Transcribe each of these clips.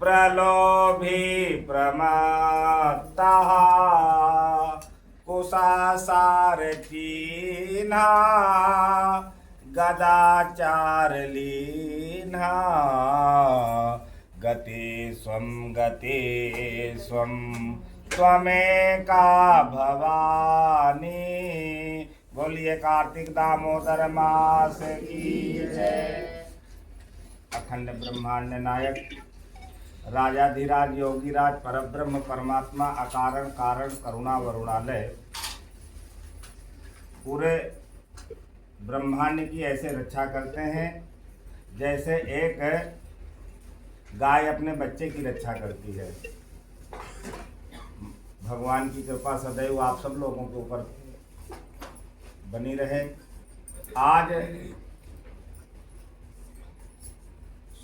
प्रलोभी प्रमत्तः कुशासार कीन्हा गदाचार लीन्हा गति स्वं त्वमेका भवानी। बोलिए कार्तिक दामोदर मास की जय। अखंड ब्रह्मांड नायक राजाधिराज योगीराज परब्रह्म परमात्मा अकारण कारण करुणा वरुणालय पूरे ब्रह्मांड की ऐसे रक्षा करते हैं जैसे एक गाय अपने बच्चे की रक्षा करती है। भगवान की कृपा सदैव आप सब लोगों के ऊपर बनी रहे। आज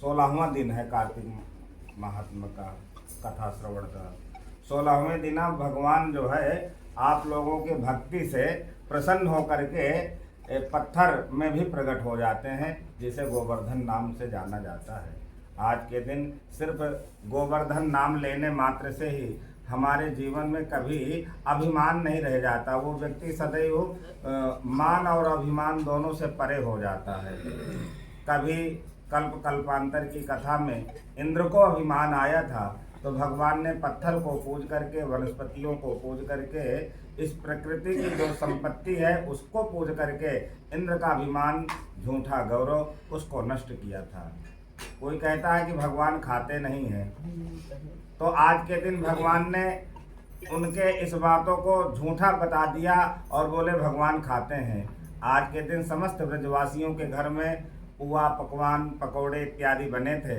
16वां दिन है कार्तिक महात्मा का कथा श्रवण का। 16वें दिन भगवान जो है आप लोगों के भक्ति से प्रसन्न होकर के पत्थर में भी प्रकट हो जाते हैं, जिसे गोवर्धन नाम से जाना जाता है। आज के दिन सिर्फ गोवर्धन नाम लेने मात्र से ही हमारे जीवन में कभी अभिमान नहीं रह जाता। वो व्यक्ति सदैव मान और अभिमान दोनों से परे हो जाता है। कभी कल्पांतर की कथा में इंद्र को अभिमान आया था तो भगवान ने पत्थर को पूज करके, वनस्पतियों को पूज करके, इस प्रकृति की जो संपत्ति है उसको पूज करके इंद्र का अभिमान, झूठा गौरव, उसको नष्ट किया था। कोई कहता है कि भगवान खाते नहीं हैं, तो आज के दिन भगवान ने उनके इस बातों को झूठा बता दिया और बोले भगवान खाते हैं। आज के दिन समस्त ब्रजवासियों के घर में पुआ, पकवान, पकौड़े इत्यादि बने थे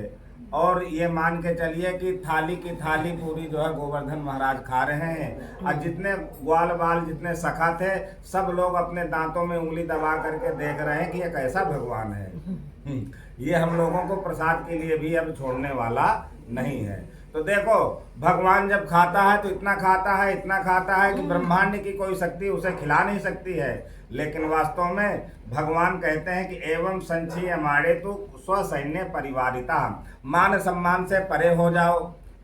और ये मान के चलिए कि थाली की थाली पूरी जो है गोवर्धन महाराज खा रहे हैं। और जितने ग्वाल बाल, जितने सखा थे, सब लोग अपने दांतों में उंगली दबा करके देख रहे हैं कि ये कैसा भगवान है। ये हम लोगों को प्रसाद के लिए भी अब छोड़ने वाला नहीं है। तो देखो, भगवान जब खाता है तो इतना खाता है कि ब्रह्मांड की कोई शक्ति उसे खिला नहीं सकती है। लेकिन वास्तव में भगवान कहते हैं कि एवं संचय माड़े तो स्वसैन्य परिवारिता, मान सम्मान से परे हो जाओ,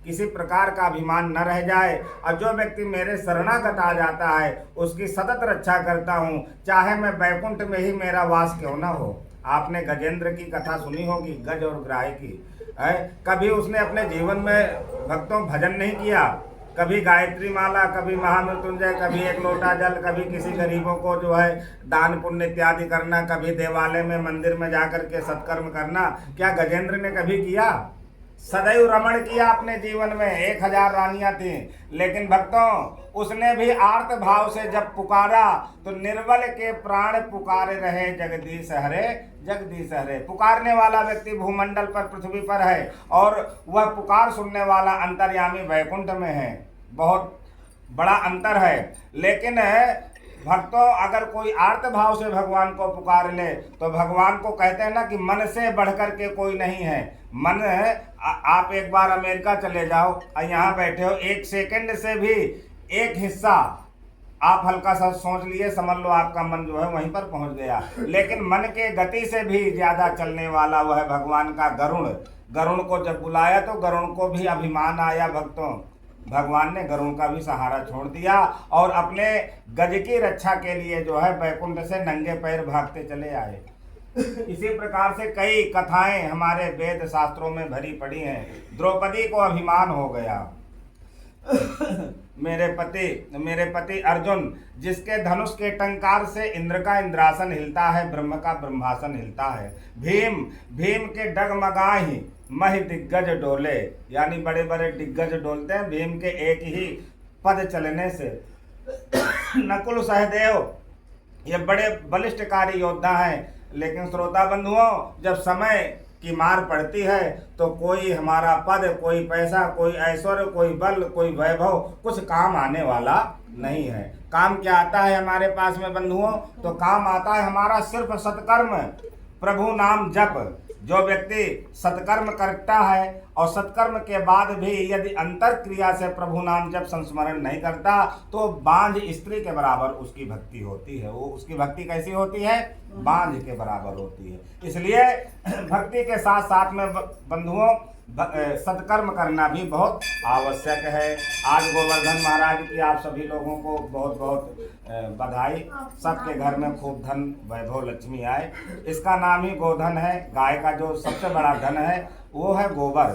किसी प्रकार का अभिमान न रह जाए। और जो व्यक्ति मेरे शरणागत आ जाता है उसकी सतत रक्षा करता हूँ, चाहे मैं बैकुंठ में ही मेरा वास क्यों न हो। आपने गजेंद्र की कथा सुनी होगी, गज और ग्राह की है। कभी उसने अपने जीवन में भक्तों भजन नहीं किया, कभी गायत्री माला, कभी महामृत्युंजय, कभी एक लोटा जल, कभी किसी गरीबों को जो है दान पुण्य इत्यादि करना, कभी देवालय में मंदिर में जाकर के सत्कर्म करना, क्या गजेंद्र ने कभी किया? सदैव रमण किया अपने जीवन में। 1000 रानियां थीं, लेकिन भक्तों उसने भी आर्त भाव से जब पुकारा तो निर्बल के प्राण पुकारे रहे जगदीश हरे, जगदीश हरे। पुकारने वाला व्यक्ति भूमंडल पर, पृथ्वी पर है और वह पुकार सुनने वाला अंतर्यामी वैकुंठ में है। बहुत बड़ा अंतर है। लेकिन भक्तों अगर कोई आर्त भाव से भगवान को पुकार ले तो भगवान को कहते हैं ना कि मन से बढ़कर के कोई नहीं है। मन आप एक बार अमेरिका चले जाओ और यहाँ बैठे हो, 1 सेकंड से भी एक हिस्सा आप हल्का सा सोच लिए, समझ लो आपका मन जो है वहीं पर पहुंच गया। लेकिन मन के गति से भी ज्यादा चलने वाला वह है भगवान का गरुड़। गरुड़ को जब बुलाया तो गरुड़ को भी अभिमान आया। भक्तों भगवान ने गरुड़ का भी सहारा छोड़ दिया और अपने गज की रक्षा के लिए जो है बैकुंठ से नंगे पैर भागते चले आए। इसी प्रकार से कई कथाएं हमारे वेद शास्त्रों में भरी पड़ी हैं। द्रौपदी को अभिमान हो गया। मेरे पति अर्जुन, जिसके धनुष के टंकार से इंद्र का इंद्रासन हिलता है, ब्रह्म का ब्रह्मासन हिलता है। भीम के डगमगाही महि दिग्गज डोले, यानी बड़े बड़े दिग्गज डोलते हैं भीम के एक ही पद चलने से। नकुल सहदेव ये बड़े बलिष्ठकारी योद्धा हैं, लेकिन श्रोता बंधुओं जब समय की मार पड़ती है तो कोई हमारा पद, कोई पैसा, कोई ऐश्वर्य, कोई बल, कोई वैभव कुछ काम आने वाला नहीं है। काम क्या आता है हमारे पास में बंधुओं? तो काम आता है हमारा सिर्फ सत्कर्म, प्रभु नाम जप। जो व्यक्ति सत्कर्म करता है और सत्कर्म के बाद भी यदि अंतर क्रिया से प्रभु नाम जप संस्मरण नहीं करता तो बांझ स्त्री के बराबर उसकी भक्ति होती है। वो उसकी भक्ति कैसी होती है? बांझ के बराबर होती है। इसलिए भक्ति के साथ साथ में बंधुओं सत्कर्म करना भी बहुत आवश्यक है। आज गोवर्धन महाराज की आप सभी लोगों को बहुत बहुत बधाई। सबके घर में खूब धन वैभव लक्ष्मी आए। इसका नाम ही गोधन है। गाय का जो सबसे बड़ा धन है वो है गोबर।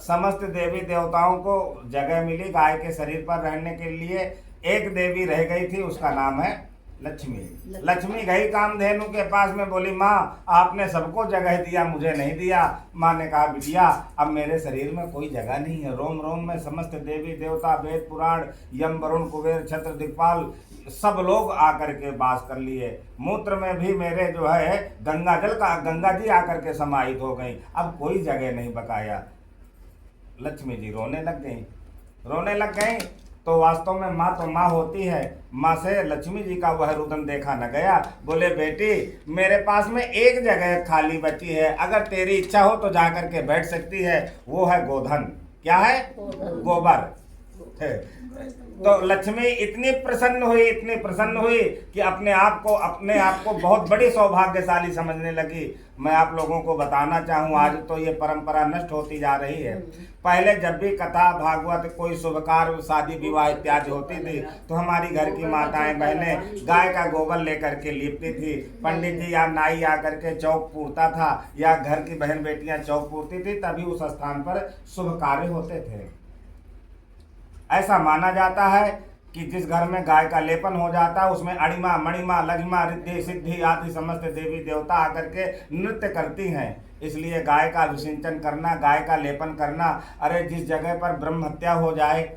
समस्त देवी देवताओं को जगह मिली गाय के शरीर पर रहने के लिए। एक देवी रह गई थी, उसका नाम है लक्ष्मी। लक्ष्मी गई कामधेनु के पास में, बोली माँ आपने सबको जगह दिया, मुझे नहीं दिया। माँ ने कहा बिटिया अब मेरे शरीर में कोई जगह नहीं है। रोम रोम में समस्त देवी देवता, वेद पुराण, यम वरुण कुबेर छत्र दिक्पाल सब लोग आकर के वास कर लिए। मूत्र में भी मेरे जो है गंगा जी आकर के समाहित हो गई। अब कोई जगह नहीं बकाया। लक्ष्मी जी रोने लग गई। तो वास्तव में माँ तो माँ होती है। माँ से लक्ष्मी जी का वह रुदन देखा न गया। बोले बेटी मेरे पास में एक जगह खाली बची है, अगर तेरी इच्छा हो तो जाकर के बैठ सकती है। वो है गोधन। क्या है? गोबर। तो लक्ष्मी इतनी प्रसन्न हुई कि अपने आप को बहुत बड़ी सौभाग्यशाली समझने लगी। मैं आप लोगों को बताना चाहूँ, आज तो ये परंपरा नष्ट होती जा रही है। पहले जब भी कथा भागवत कोई शुभ कार्य शादी विवाह इत्यादि होती थी तो हमारी घर की माताएं बहनें गाय का गोबर लेकर के लिपती थी। पंडित जी या नाई आकर के चौक पूरता था या घर की बहन बेटियां चौक पूरती थी, तभी उस स्थान पर शुभ कार्य होते थे। ऐसा माना जाता है कि जिस घर में गाय का लेपन हो जाता है उसमें अणिमा मणिमा लघिमा रिद्धि सिद्धि आदि समस्त देवी देवता आकर के नृत्य करती हैं। इसलिए गाय का अभिषेचन करना, गाय का लेपन करना, अरे जिस जगह पर ब्रह्म हत्या हो जाए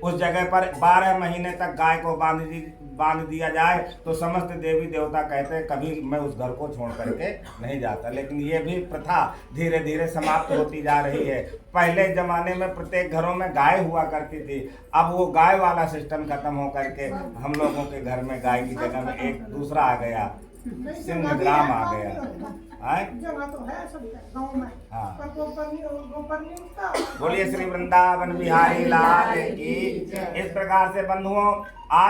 उस जगह पर 12 महीने तक गाय को बांध दिया जाए तो समस्त देवी देवता कहते हैं कभी मैं उस घर को छोड़ करके नहीं जाता। लेकिन ये भी प्रथा धीरे धीरे समाप्त होती जा रही है। पहले जमाने में प्रत्येक घरों में गाय हुआ करती थी, अब वो गाय वाला सिस्टम खत्म हो करके हम लोगों के घर में गाय की जगह में एक दूसरा आ गया, सिंहग्राम आ गया। हाँ, बोलिए श्री वृंदावन बिहारी लाल की। इस प्रकार से बंधुओं आज